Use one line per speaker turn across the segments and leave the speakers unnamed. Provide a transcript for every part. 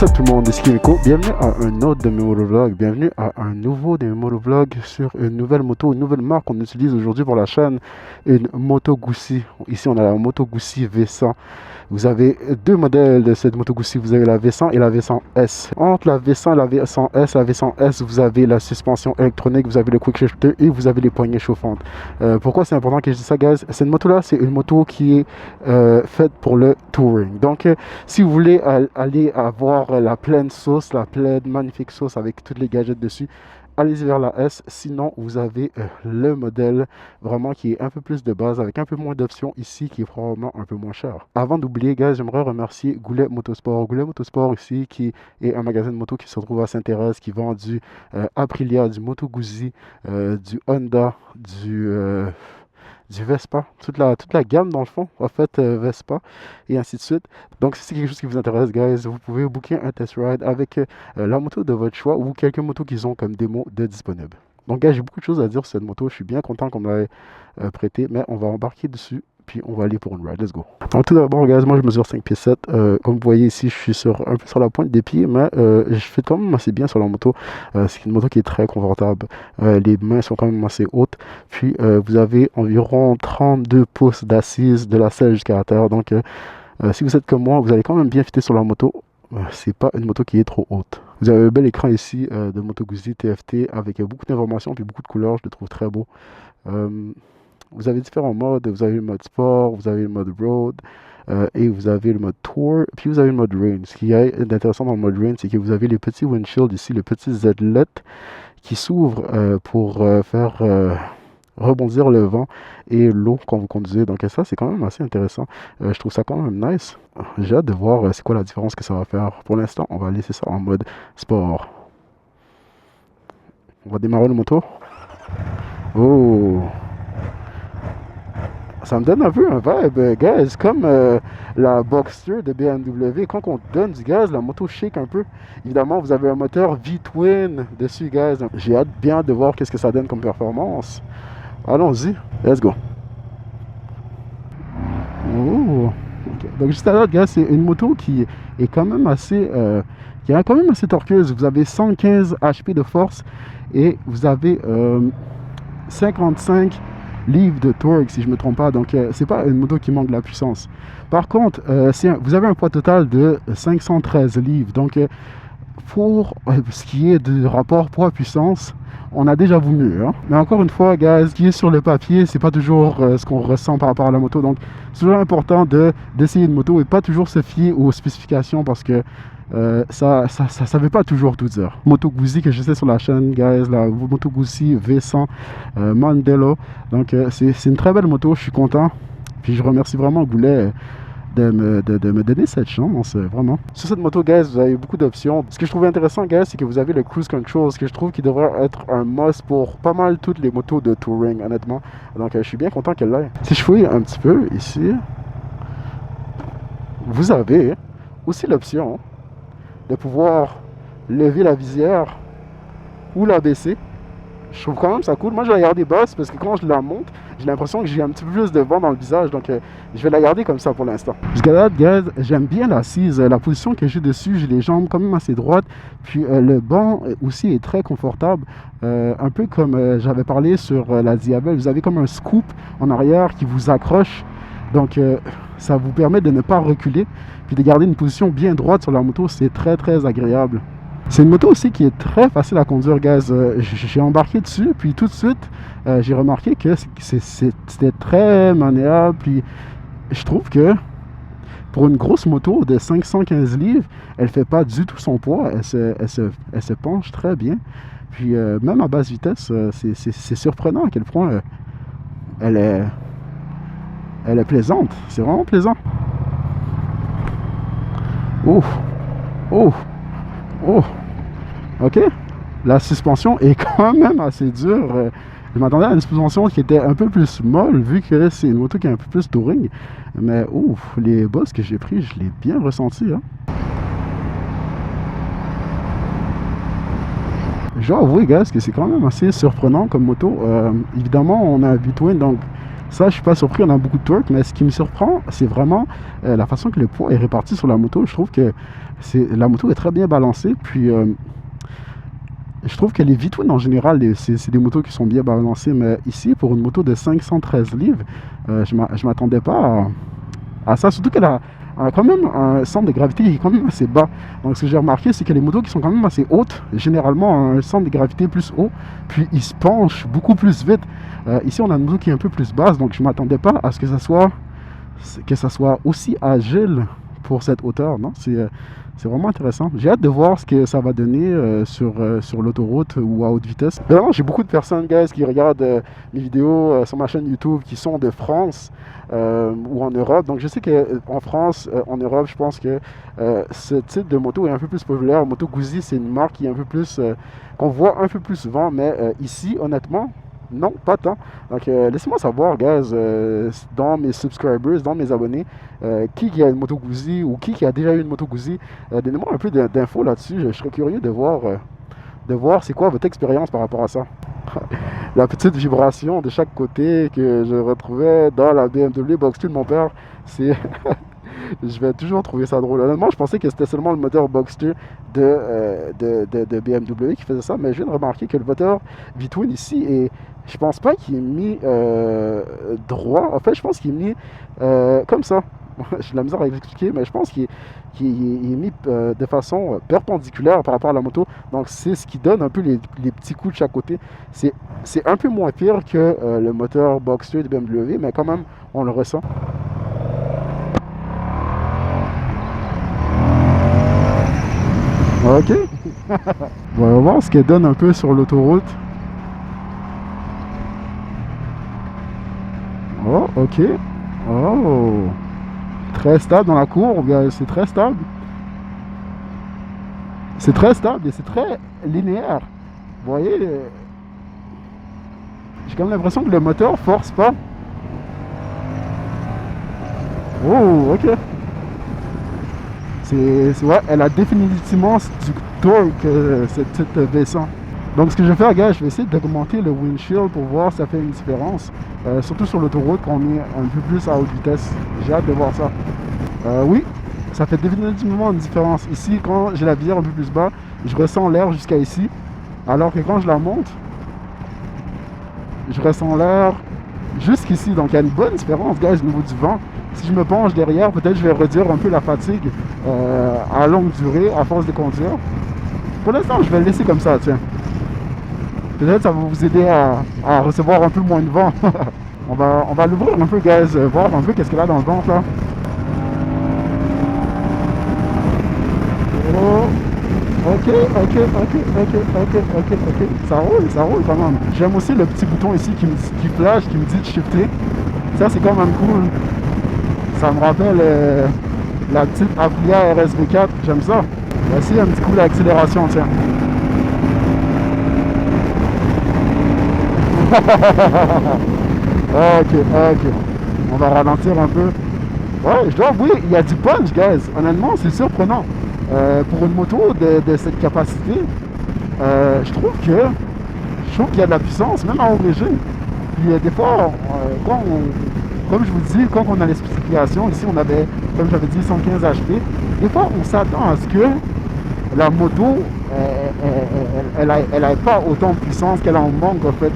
What's up tout le monde, ici Kimiko, bienvenue à un autre de mes motovlogs, bienvenue à un nouveau de mes motovlogs sur une nouvelle moto, une nouvelle marque qu'on utilise aujourd'hui pour la chaîne, une Moto Guzzi. Ici on a la Moto Guzzi V100. Vous avez deux modèles de cette Moto Guzzi, vous avez la V100 et la V100S. Entre la V100 et la V100S, vous avez la suspension électronique, vous avez le quick shifter et vous avez les poignées chauffantes. Pourquoi c'est important que je dise ça, guys? Cette moto là, c'est une moto qui est faite pour le touring. Donc si vous voulez aller avoir la pleine sauce, la pleine magnifique sauce avec toutes les gadgets dessus, allez-y vers la S. Sinon, vous avez le modèle vraiment qui est un peu plus de base, avec un peu moins d'options ici, qui est probablement un peu moins cher. Avant d'oublier, guys, j'aimerais remercier Goulet Motosport. Goulet Motosport ici, qui est un magasin de moto qui se trouve à Sainte-Thérèse, qui vend du Aprilia, du Moto Guzzi, du Honda, du Vespa, toute la gamme dans le fond, en fait, Vespa, et ainsi de suite. Donc si c'est quelque chose qui vous intéresse, guys, vous pouvez booker un test ride avec la moto de votre choix ou quelques motos qu'ils ont comme démo de disponibles. Donc, guys, j'ai beaucoup de choses à dire sur cette moto. Je suis bien content qu'on me l'ait prêtée, mais on va embarquer dessus. Puis on va aller pour une ride, let's go. Donc tout d'abord, guys, moi je mesure 5 pieds 7. Comme vous voyez ici, je suis un peu sur la pointe des pieds, mais je fais quand même assez bien sur la moto. C'est une moto qui est très confortable. Les mains sont quand même assez hautes. Puis vous avez environ 32 pouces d'assise de la selle jusqu'à la terre. Donc si vous êtes comme moi, vous allez quand même bien fitter sur la moto. C'est pas une moto qui est trop haute. Vous avez un bel écran ici de Moto Guzzi TFT avec beaucoup d'informations puis beaucoup de couleurs. Je le trouve très beau. Vous avez différents modes, vous avez le mode sport, vous avez le mode road, et vous avez le mode tour, puis vous avez le mode rain. Ce qui est intéressant dans le mode rain, c'est que vous avez les petits windshields ici, le petit Z-let qui s'ouvre pour faire rebondir le vent et l'eau quand vous conduisez. Donc ça, c'est quand même assez intéressant. Je trouve ça quand même nice. J'ai hâte de voir c'est quoi la différence que ça va faire. Pour l'instant, on va laisser ça en mode sport. On va démarrer le moto. Oh! Ça me donne un peu un vibe, guys, comme la Boxster de BMW. Quand on donne du gaz, la moto shake un peu. Évidemment, vous avez un moteur V-Twin dessus, guys. J'ai hâte bien de voir qu'est-ce que ça donne comme performance. Allons-y, let's go. Oh. Okay. Donc juste à l'autre, guys, c'est une moto qui est quand même assez, qui est quand même assez torqueuse. Vous avez 115 HP de force et vous avez 55 livres de torque, si je ne me trompe pas. Donc c'est pas une moto qui manque de la puissance. Par contre, vous avez un poids total de 513 livres. Donc pour ce qui est du rapport poids-puissance, on a déjà vu mieux. Hein? Mais encore une fois, guys, ce qui est sur le papier, c'est pas toujours ce qu'on ressent par rapport à la moto. Donc c'est toujours important d'essayer une moto et pas toujours se fier aux spécifications parce que ça veut pas toujours tout dire. Moto Guzzi que je sais sur la chaîne, guys, la Moto Guzzi V100 Mandello. Donc c'est une très belle moto, je suis content. Puis je remercie vraiment Goulet de me donner cette chance, vraiment. Sur cette moto, guys, vous avez beaucoup d'options. Ce que je trouve intéressant, guys, c'est que vous avez le cruise control, ce que je trouve qui devrait être un must pour pas mal toutes les motos de touring, honnêtement. Donc je suis bien content qu'elle l'ait. Si je fouille un petit peu ici, vous avez aussi l'option de pouvoir lever la visière ou la baisser. Je trouve quand même ça cool. Moi, je vais la garder basse parce que quand je la monte, j'ai l'impression que j'ai un petit peu plus de vent dans le visage. Donc, je vais la garder comme ça pour l'instant. Jusqu'à là, guys, j'aime bien l'assise. La position que j'ai dessus, j'ai les jambes quand même assez droites. Puis, le banc aussi est très confortable. Un peu comme j'avais parlé sur la Diabelle. Vous avez comme un scoop en arrière qui vous accroche. Donc, ça vous permet de ne pas reculer. Puis, de garder une position bien droite sur la moto. C'est très, très agréable. C'est une moto aussi qui est très facile à conduire, guys. J'ai embarqué dessus, puis tout de suite, j'ai remarqué que c'était très maniable. Puis je trouve que pour une grosse moto de 515 livres, elle fait pas du tout son poids. Elle se penche très bien. Puis même à basse vitesse, c'est surprenant à quel point elle est plaisante. C'est vraiment plaisant. Oh! Oh! Oh, ok. La suspension est quand même assez dure. Je m'attendais à une suspension qui était un peu plus molle, vu que c'est une moto qui est un peu plus touring. Mais ouf, les bosses que j'ai pris, je l'ai bien ressenti. Hein. Je dois avouer, guys, que c'est quand même assez surprenant comme moto. Évidemment, on a un V-Twin, donc ça, je suis pas surpris, on a beaucoup de torque, mais ce qui me surprend, c'est vraiment la façon que le poids est réparti sur la moto. Je trouve que La moto est très bien balancée, puis je trouve que les V-Twin en général, c'est des motos qui sont bien balancées, mais ici, pour une moto de 513 livres, je m'attendais pas à ça, surtout qu'elle a quand même un centre de gravité qui est quand même assez bas. Donc ce que j'ai remarqué, c'est que les motos qui sont quand même assez hautes, généralement ont un centre de gravité plus haut, puis ils se penchent beaucoup plus vite. Ici, on a une moto qui est un peu plus basse, donc je m'attendais pas à ce que ça soit aussi agile pour cette hauteur, non? C'est vraiment intéressant. J'ai hâte de voir ce que ça va donner sur l'autoroute ou à haute vitesse. Vraiment, j'ai beaucoup de personnes, guys, qui regardent mes vidéos sur ma chaîne YouTube qui sont de France ou en Europe. Donc, je sais qu'en France, en Europe, je pense que ce type de moto est un peu plus populaire. Moto Guzzi, c'est une marque qui est un peu plus... qu'on voit un peu plus souvent, mais ici, honnêtement, non, pas tant. Donc, laissez-moi savoir, guys, dans mes subscribers, dans mes abonnés, qui a une Moto Guzzi ou qui a déjà eu une Moto Guzzi. Donnez-moi un peu d'infos là-dessus. Je serais curieux de voir c'est quoi votre expérience par rapport à ça. La petite vibration de chaque côté que je retrouvais dans la BMW Boxster de mon père, c'est... je vais toujours trouver ça drôle. Honnêtement, je pensais que c'était seulement le moteur Boxster de BMW qui faisait ça, mais je viens de remarquer que le moteur V-Twin ici est... Je pense pas qu'il est mis droit. En fait, je pense qu'il est mis comme ça. J'ai de la misère à l'expliquer, mais je pense qu'il est mis de façon perpendiculaire par rapport à la moto. Donc, c'est ce qui donne un peu les petits coups de chaque côté. C'est un peu moins pire que le moteur Boxster de BMW, mais quand même, on le ressent. Ok. On va voir ce qu'elle donne un peu sur l'autoroute. Oh, ok. Oh. Très stable dans la courbe, c'est très stable. C'est très stable et c'est très linéaire. Vous voyez, j'ai quand même l'impression que le moteur force pas. Oh, ok. Ouais, elle a définitivement du torque, cette petite V100. Donc ce que je vais faire, gars, je vais essayer d'augmenter le windshield pour voir si ça fait une différence. Surtout sur l'autoroute quand on est un peu plus à haute vitesse. J'ai hâte de voir ça. Oui, ça fait définitivement une différence. Ici, quand j'ai la visière un peu plus bas, je ressens l'air jusqu'à ici. Alors que quand je la monte, je ressens l'air jusqu'ici. Donc il y a une bonne différence, gars, au niveau du vent. Si je me penche derrière, peut-être je vais réduire un peu la fatigue à longue durée, à force de conduire. Pour l'instant, je vais le laisser comme ça, tiens. Peut-être ça va vous aider à recevoir un peu moins de vent. on va l'ouvrir un peu, guys, voir un peu qu'est-ce qu'il y a dans le ventre, là. Oh, ok. Ça roule quand même. J'aime aussi le petit bouton ici qui flash, qui me dit de shifter. Ça, c'est quand même cool. Ça me rappelle la petite Aprilia RSV4, j'aime ça. Voici un petit coup d'accélération, tiens. Ok. On va ralentir un peu. Ouais, je dois avouer, il y a du punch, guys. Honnêtement, c'est surprenant. Pour une moto de cette capacité, je trouve qu'il y a de la puissance, même en origine. Puis des fois, comme je vous dis, quand on a les spécifications, ici on avait, comme j'avais dit, 115 HP, des fois on s'attend à ce que la moto, elle n'ait pas autant de puissance qu'elle en manque en fait.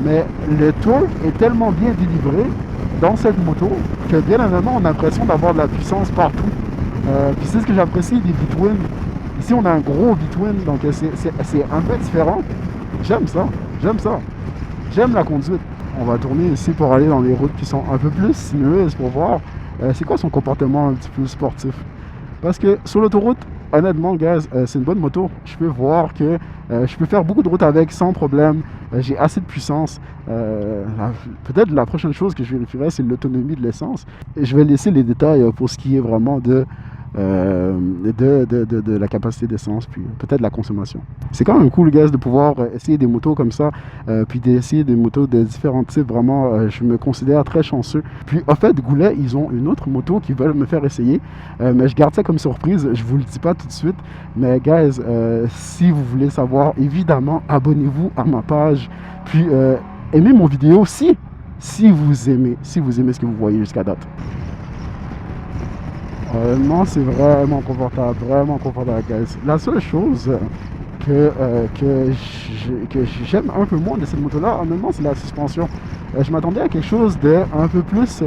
Mais le torque est tellement bien délivré dans cette moto que bien évidemment on a l'impression d'avoir de la puissance partout. Puis c'est ce que j'apprécie des V-Twin. Ici on a un gros V-Twin, donc c'est un peu différent. J'aime ça. J'aime la conduite. On va tourner ici pour aller dans les routes qui sont un peu plus sinueuses pour voir c'est quoi son comportement un petit peu sportif. Parce que sur l'autoroute, honnêtement, guys, c'est une bonne moto. Je peux voir que je peux faire beaucoup de routes avec sans problème. J'ai assez de puissance. Peut-être la prochaine chose que je vérifierai, c'est l'autonomie de l'essence. Et je vais laisser les détails pour ce qui est vraiment de la capacité d'essence, puis peut-être la consommation. C'est quand même cool, guys, de pouvoir essayer des motos comme ça, puis d'essayer des motos de différents types. Vraiment, je me considère très chanceux. Puis, en fait, Goulet, ils ont une autre moto qu'ils veulent me faire essayer, mais je garde ça comme surprise. Je vous le dis pas tout de suite, mais guys, si vous voulez savoir, évidemment, abonnez-vous à ma page, puis aimez mon vidéo si vous aimez ce que vous voyez jusqu'à date. Non, c'est vraiment confortable, guys. La seule chose que j'aime un peu moins de cette moto-là, honnêtement, c'est la suspension. Je m'attendais à quelque chose de un peu plus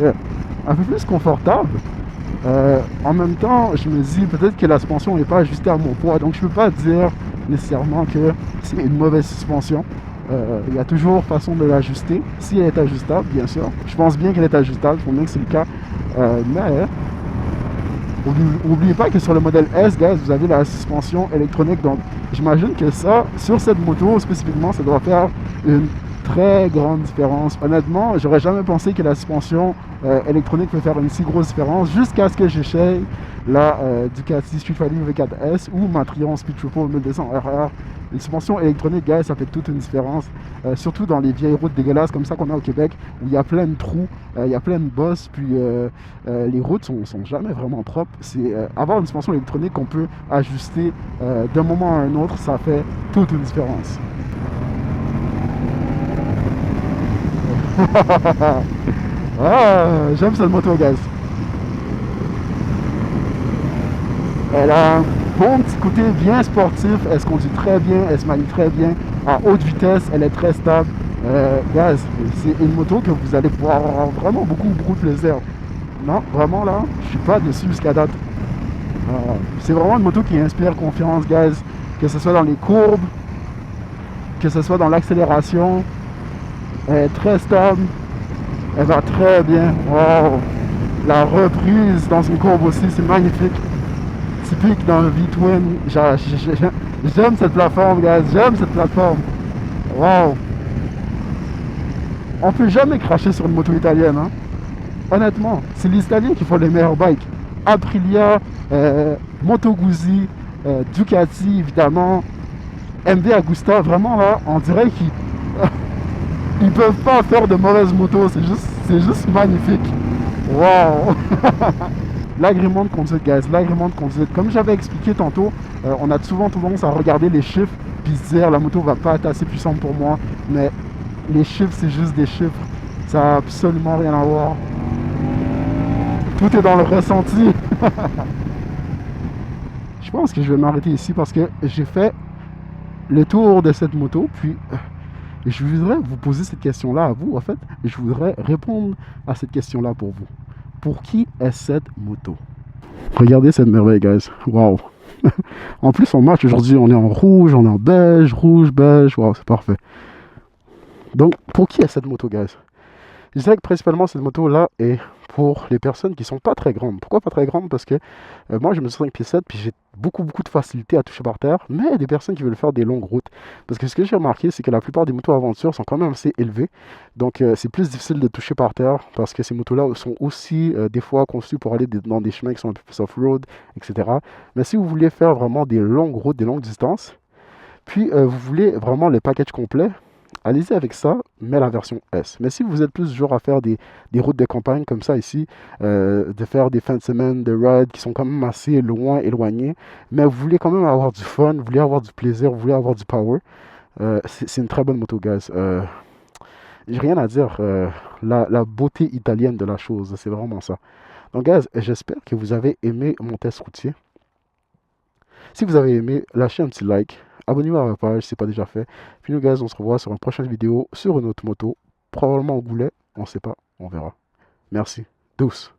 confortable. En même temps, je me dis peut-être que la suspension n'est pas ajustée à mon poids, donc je peux pas dire nécessairement que c'est une mauvaise suspension. Il y a toujours façon de l'ajuster, si elle est ajustable, bien sûr. Je pense bien qu'elle est ajustable, il faut bien que c'est le cas. Mais n'oubliez pas que sur le modèle S, guys, vous avez la suspension électronique. Donc, j'imagine que ça, sur cette moto spécifiquement, ça doit faire une très grande différence. Honnêtement, j'aurais jamais pensé que la suspension électronique peut faire une si grosse différence jusqu'à ce que j'essaye la Ducati Street Fighter V4S ou ma Triumph Speed Triple 1200 RR. Une suspension électronique, guys, ça fait toute une différence. Surtout dans les vieilles routes dégueulasses comme ça qu'on a au Québec, où il y a plein de trous, il y a plein de bosses, puis les routes sont jamais vraiment propres. C'est avoir une suspension électronique qu'on peut ajuster d'un moment à un autre, ça fait toute une différence. Ah, j'aime cette moto, guys. Elle a un bon petit côté bien sportif, elle se conduit très bien, elle se manie très bien. À haute vitesse, elle est très stable. Guys, c'est une moto que vous allez pouvoir avoir vraiment beaucoup de plaisir. Non, vraiment là, je suis pas déçu jusqu'à date. C'est vraiment une moto qui inspire confiance, guys. Que ce soit dans les courbes, que ce soit dans l'accélération. Elle est très stable, elle va très bien. Wow. La reprise dans une courbe aussi, c'est magnifique. Typique d'un V-Twin. J'aime cette plateforme, guys. J'aime cette plateforme. Wow. On peut jamais cracher sur une moto italienne. Hein. Honnêtement, c'est les Italiens qui font les meilleurs bikes. Aprilia, Moto Guzzi, Ducati évidemment, MV Agusta, vraiment là, on dirait qu'ils ils peuvent pas faire de mauvaises motos, c'est juste magnifique. Wow. L'agrément de conduite, guys, l'agrément de conduite. Comme j'avais expliqué tantôt, on a souvent tendance à regarder les chiffres puis se dire la moto va pas être assez puissante pour moi, mais les chiffres c'est juste des chiffres, ça n'a absolument rien à voir. Tout est dans le ressenti. Je pense que je vais m'arrêter ici parce que j'ai fait le tour de cette moto, puis je voudrais vous poser cette question-là à vous, en fait. Je voudrais répondre à cette question-là pour vous. Pour qui est cette moto? Regardez cette merveille, guys. Waouh. En plus, on match aujourd'hui, on est en rouge, on est en beige, rouge, beige. Waouh, c'est parfait. Donc, pour qui est cette moto, guys? Je dirais que principalement cette moto-là est pour les personnes qui sont pas très grandes. Pourquoi pas très grandes? Parce que moi je me suis 5 pieds 7 puis j'ai beaucoup de facilité à toucher par terre, mais il y a des personnes qui veulent faire des longues routes. Parce que ce que j'ai remarqué, c'est que la plupart des motos aventure sont quand même assez élevées. Donc c'est plus difficile de toucher par terre parce que ces motos-là sont aussi des fois conçues pour aller dans des chemins qui sont un peu plus off-road, etc. Mais si vous voulez faire vraiment des longues routes, des longues distances, puis vous voulez vraiment le package complet, allez-y avec ça, mais la version S. Mais si vous êtes plus du genre à faire des routes de campagne comme ça ici, de faire des fins de semaine de ride qui sont quand même assez loin, éloignés, mais vous voulez quand même avoir du fun, vous voulez avoir du plaisir, vous voulez avoir du power, c'est une très bonne moto, guys. J'ai rien à dire. La beauté italienne de la chose, c'est vraiment ça. Donc, guys, j'espère que vous avez aimé mon test routier. Si vous avez aimé, lâchez un petit like. Abonnez-vous à ma page si ce n'est pas déjà fait. Puis nous, guys, on se revoit sur une prochaine vidéo sur une autre moto. Probablement au goulet. On ne sait pas. On verra. Merci. Douce.